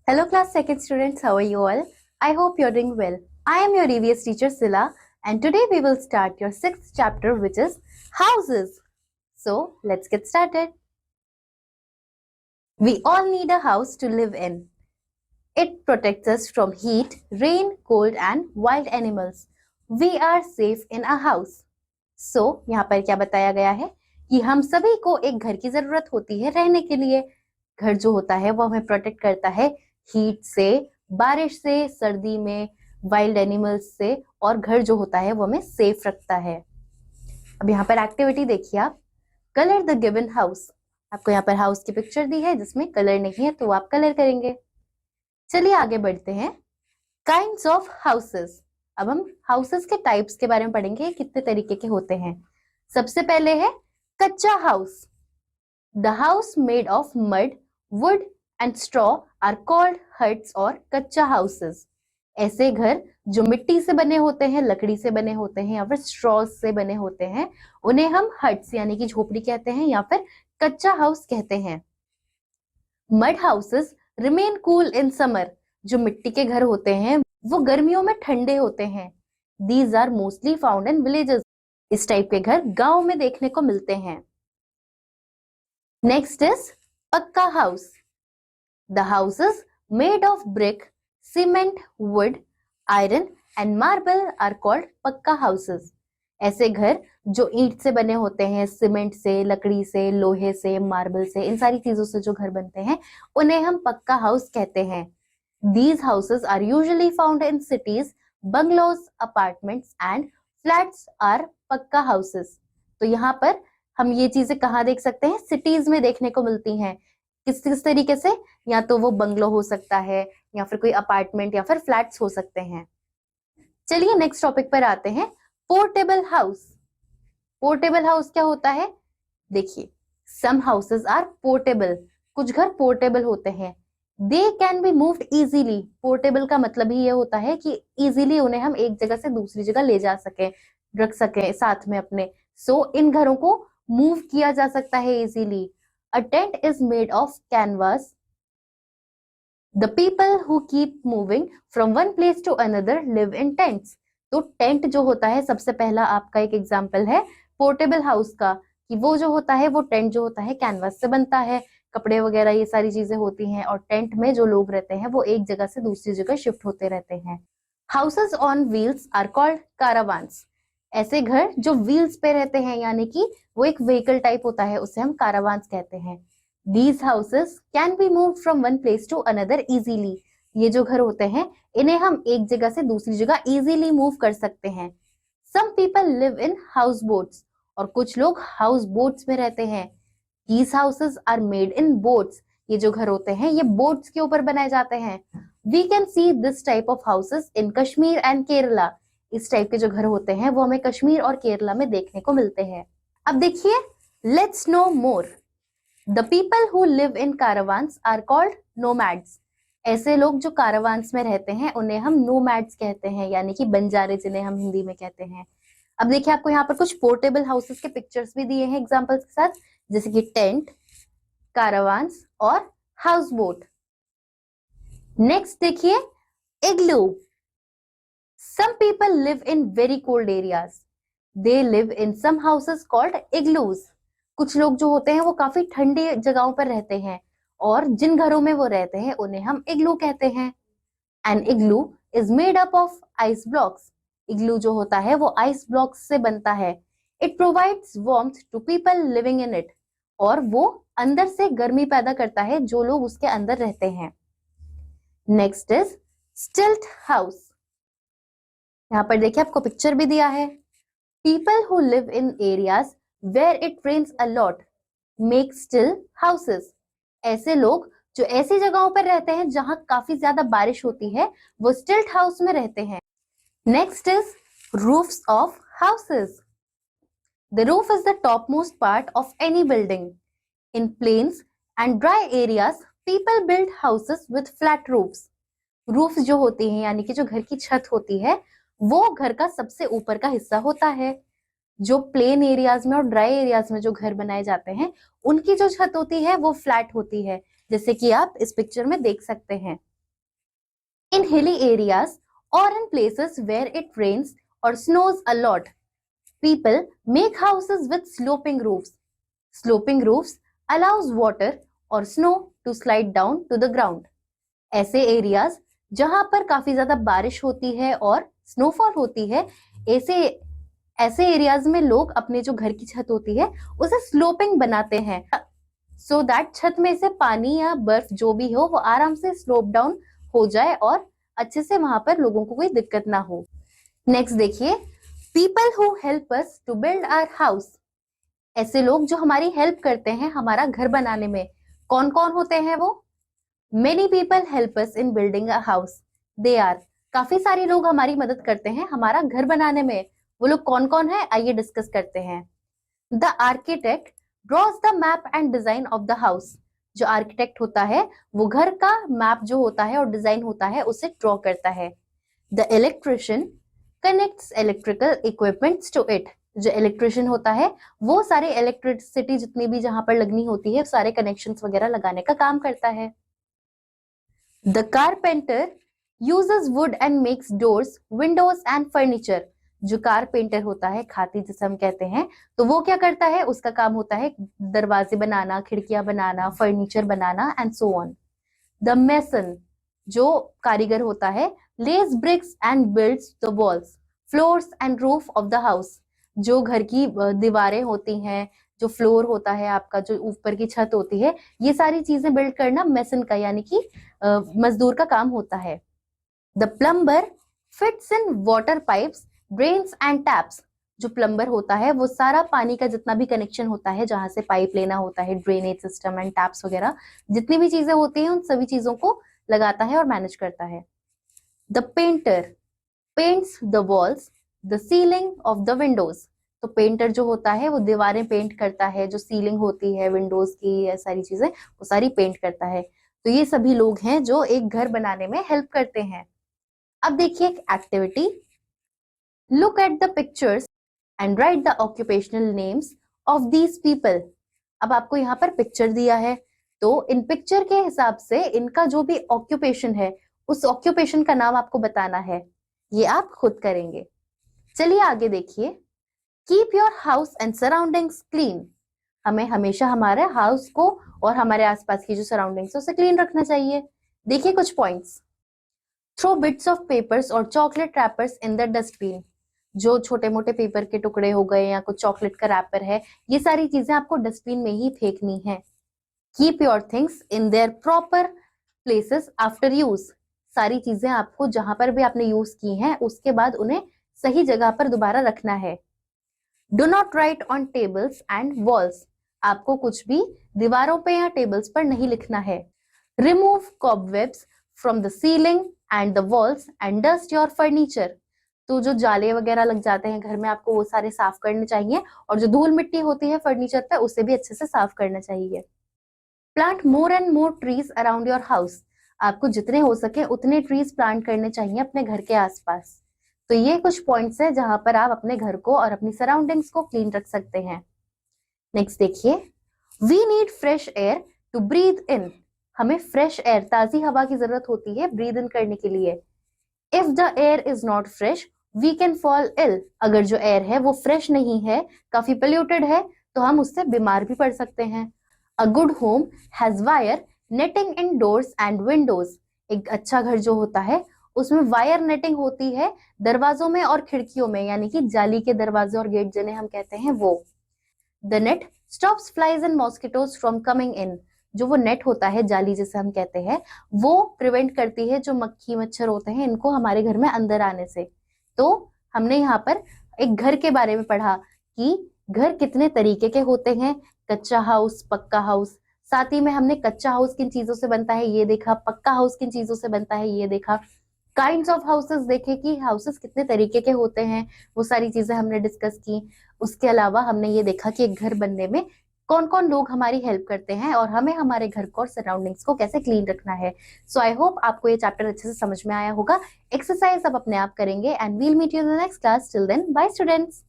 Hello class second students, how are you all? I hope you're doing well. I am your EVS teacher Sila and today we will start your sixth chapter which is houses. So let's get started. We all need a house to live in. It protects us from heat, rain, cold and wild animals. We are safe in a house. So यहाँ पर क्या बताया गया है कि हम सभी को एक घर की जरूरत होती है रहने के लिए। घर जो होता है वो हमें प्रोटेक्ट करता है हीट से, बारिश से, सर्दी में, वाइल्ड एनिमल्स से, और घर जो होता है वो हमें सेफ रखता है। अब यहाँ पर एक्टिविटी देखिए आप, कलर द गिवन हाउस। आपको यहाँ पर हाउस की पिक्चर दी है जिसमें कलर नहीं है तो आप कलर करेंगे। चलिए आगे बढ़ते हैं। Kinds of houses. अब हम हाउसेस के टाइप्स के बारे में पढ़ेंगे, कितने तरीके के होते हैं। सबसे पहले है kutcha house. The house made of mud, wood and straw are called huts और कच्चा हाउसेस। ऐसे घर जो मिट्टी से बने होते हैं, लकड़ी से बने होते हैं या फिर स्ट्रॉ से बने होते हैं, उन्हें हम हट्स यानी कि झोपड़ी कहते हैं या फिर कच्चा हाउस कहते हैं। Mud houses remain cool in summer. जो मिट्टी के घर होते हैं वो गर्मियों में ठंडे होते हैं। These are mostly found in villages. इस टाइप के घर गांव में देखने को मिलते हैं। Next is pucca house. The houses made of brick, cement, wood, iron and marble are called pucca houses. ऐसे घर जो ईंट से बने होते हैं, सीमेंट से, लकड़ी से, लोहे से, मार्बल से, इन सारी चीजों से जो घर बनते हैं उन्हें हम पक्का हाउस कहते हैं। These houses are usually found in cities, bungalows, apartments and flats are पक्का houses। तो यहाँ पर हम ये चीजें कहाँ देख सकते हैं? सिटीज में देखने को मिलती हैं। किस किस तरीके से? या तो वो बंगलो हो सकता है या फिर कोई अपार्टमेंट या फिर फ्लैट्स हो सकते हैं। चलिए नेक्स्ट टॉपिक पर आते हैं, पोर्टेबल हाउस। पोर्टेबल हाउस क्या होता है? देखिए, सम हाउसेस आर पोर्टेबल। कुछ घर पोर्टेबल होते हैं। They can be moved easily. Portable का मतलब ही ये होता है कि इजीली उन्हें हम एक जगह से दूसरी जगह ले जा सके, रख सके साथ में अपने। सो इन घरों को मूव किया जा सकता है easily. A tent is made of canvas. The people who keep moving from one place to another live in tents. तो टेंट जो होता है, सबसे पहला आपका एक एग्जाम्पल है पोर्टेबल हाउस का, कि वो जो होता है वो टेंट जो होता है कैनवास से बनता है, कपड़े वगैरह ये सारी चीजें होती हैं, और टेंट में जो लोग रहते हैं वो एक जगह से दूसरी जगह शिफ्ट होते रहते हैं। Houses on wheels are called caravans. ऐसे घर जो व्हील्स पे रहते हैं यानी कि वो एक व्हीकल टाइप होता है, उसे हम कारावान्स कहते हैं। These houses can be move from one place to another easily. ये जो घर होते हैं इन्हें हम एक जगह से दूसरी जगह इजीली मूव कर सकते हैं। Some people live in house boats. और कुछ लोग हाउस बोट्स में रहते हैं। These houses are made in boats। ये जो घर होते हैं ये बोट्स के ऊपर बनाए जाते हैं। We can see this type of houses in Kashmir and Kerala। इस टाइप के जो घर होते हैं वो हमें कश्मीर और केरला में देखने को मिलते हैं। अब देखिए, let's know more। The people who live in caravans are called nomads। ऐसे लोग जो कारावान्स में रहते हैं उन्हें हम नोमैड्स कहते हैं, यानी कि बंजारे जिन्हें हम हिंदी में कहते हैं। अब देखिए, आपको यहाँ पर कुछ पोर्टेबल हाउसेस के पिक्चर्स भी दिए हैं एग्जांपल्स के साथ, जैसे कि टेंट, कारावान्स और हाउस बोट। नेक्स्ट देखिए, igloo. Some people live in very cold areas. They live in some houses called igloos. कुछ लोग जो होते हैं वो काफी ठंडी जगहों पर रहते हैं, और जिन घरों में वो रहते हैं उन्हें हम इग्लू कहते हैं। An igloo is made up of ice blocks. Igloo जो होता है वो आइस ब्लॉक्स से बनता है। It provides warmth to people living in it. और वो अंदर से गर्मी पैदा करता है जो लोग उसके अंदर रहते हैं। Next is stilt house. यहाँ पर देखिए, आपको पिक्चर भी दिया है। People who live in areas where it rains a lot make stilt houses. ऐसे लोग जो ऐसी जगहों पर रहते हैं जहां काफी ज्यादा बारिश होती है वो स्टिल्ट हाउस में रहते हैं। Next is roofs of houses। The roof is the topmost part of any building। In plains and dry areas, people build houses with flat roofs। Roofs जो होती हैं यानी कि जो घर की छत होती है वो घर का सबसे ऊपर का हिस्सा होता है। जो प्लेन एरियाज में और ड्राई एरियाज में जो घर बनाए जाते हैं, उनकी जो छत होती है वो फ्लैट होती है, जैसे कि आप इस पिक्चर में देख सकते हैं। In hilly areas or in places where it rains or snows a lot, people make houses with sloping roofs. Sloping roofs allows water or snow to slide down to the ground. ऐसे areas जहां पर काफी ज्यादा बारिश होती है और snowfall होती है, ऐसे ऐसे एरियाज में लोग अपने जो घर की छत होती है उसे स्लोपिंग बनाते हैं, सो दैट छत में से पानी या बर्फ जो भी हो वो आराम से स्लोप डाउन हो जाए और अच्छे से वहां पर लोगों को कोई दिक्कत ना हो। नेक्स्ट देखिए, people who help us to build our house. ऐसे लोग जो हमारी हेल्प करते हैं हमारा घर बनाने में, कौन कौन होते हैं वो? Many people help us in building a house. They are, काफी सारे लोग हमारी मदद करते हैं हमारा घर बनाने में। वो लोग कौन कौन है, आइए डिस्कस करते हैं। The architect drawers the map and design of the house. जो आर्किटेक्ट होता है वो घर का मैप जो होता है और डिजाइन होता है उसे ड्रॉ करता है। The electrician connects electrical equipments to it. जो इलेक्ट्रिशियन होता है वो सारे इलेक्ट्रिसिटी जितनी भी जहां पर लगनी होती है सारे कनेक्शंस वगैरह लगाने का काम करता है। The carpenter uses would and makes doors, Windows and furniture. जो कारपेंटर होता है, खाती जिसे हम कहते हैं, तो वो क्या करता है, उसका काम होता है दरवाजे बनाना, खिड़कियां बनाना, फर्नीचर बनाना and so on. The mason, जो कारीगर होता है, lays bricks and builds the walls, floors and roof of the house. जो घर की दीवारें होती हैं, जो फ्लोर होता है आपका, जो ऊपर की छत होती है, ये सारी चीजें बिल्ड करना मेसन का यानी कि मजदूर का काम होता है। The plumber fits in water pipes, drains and taps. जो प्लम्बर होता है वो सारा पानी का जितना भी कनेक्शन होता है, जहां से पाइप लेना होता है, ड्रेनेज सिस्टम एंड टैप्स वगैरह जितनी भी चीजें होती हैं उन सभी चीजों को लगाता है और मैनेज करता है। The painter paints the walls, the ceiling of the Windows. तो पेंटर जो होता है वो दीवारें पेंट करता है, जो सीलिंग होती है विंडोज की, ये सारी चीजें वो सारी पेंट करता है। तो ये सभी लोग हैं जो एक घर बनाने में हेल्प करते हैं। अब देखिए एक activity, look at the pictures and right the occupational names of these people. अब आपको यहाँ पर पिक्चर दिया है, तो इन पिक्चर के हिसाब से इनका जो भी ऑक्यूपेशन है उस ऑक्यूपेशन का नाम आपको बताना है। ये आप खुद करेंगे। चलिए आगे देखिए, keep your house and surroundings clean. हमें हमेशा हमारे हाउस को और हमारे आसपास की जो सराउंडिंग्स है उसे क्लीन रखना चाहिए। देखिए कुछ points, throw bits of papers और chocolate wrappers in the dustbin. जो छोटे मोटे पेपर के टुकड़े हो गए या कुछ चॉकलेट का रैपर है, ये सारी चीजें आपको डस्टबिन में ही फेंकनी है। Keep your things in their proper places after use. सारी चीजें आपको जहां पर भी आपने यूज की हैं उसके बाद उन्हें सही जगह पर दोबारा रखना है। Do not right on tables and walls. आपको कुछ भी दीवारों पे या टेबल्स पर नहीं लिखना है। Remove cobwebs from the ceiling and the walls and dust your furniture. तो जो जाले वगैरह लग जाते हैं घर में आपको वो सारे साफ करने चाहिए, और जो धूल मिट्टी होती है फर्नीचर पे उसे भी अच्छे से साफ करना चाहिए। Plant more and more trees around your house. आपको जितने हो सके उतने ट्रीज प्लांट करने चाहिए अपने घर के आसपास। तो ये कुछ पॉइंट्स है जहां पर आप अपने घर को और अपनी सराउंडिंग्स को क्लीन रख सकते हैं। नेक्स्ट देखिए, we need fresh air to breathe in. हमें फ्रेश एयर, ताजी हवा की जरूरत होती है ब्रीथ इन करने के लिए। If the air is not fresh we can fall ill. अगर जो एयर है वो फ्रेश नहीं है, काफी पोल्यूटेड है, तो हम उससे बीमार भी पड़ सकते हैं। A good home has wire netting in doors and Windows. एक अच्छा घर जो होता है उसमें वायर नेटिंग होती है दरवाजों में और खिड़कियों में, यानी कि जाली के दरवाजे और गेट जिन्हें हम कहते हैं वो। The net stops flies and mosquitoes from coming in. जो वो नेट होता है, जाली जिसे हम कहते हैं, वो प्रिवेंट करती है जो मक्खी मच्छर होते हैं इनको हमारे घर में अंदर आने से। तो हमने यहाँ पर एक घर के बारे में पढ़ा कि घर कितने तरीके के होते हैं, कच्चा हाउस, पक्का हाउस। साथ ही में हमने कच्चा हाउस किन चीजों से बनता है ये देखा, पक्का हाउस किन चीजों से बनता है ये देखा, काइंड्स ऑफ हाउसेस देखे कि हाउसेस कितने तरीके के होते हैं, वो सारी चीजें हमने डिस्कस की। उसके अलावा हमने ये देखा कि एक घर बनने में कौन कौन लोग हमारी हेल्प करते हैं और हमें हमारे घर को और सराउंडिंग्स को कैसे क्लीन रखना है। सो आई होप आपको ये चैप्टर अच्छे से समझ में आया होगा। एक्सरसाइज अब अपने आप करेंगे and we'll meet you in the next class. Till then bye students.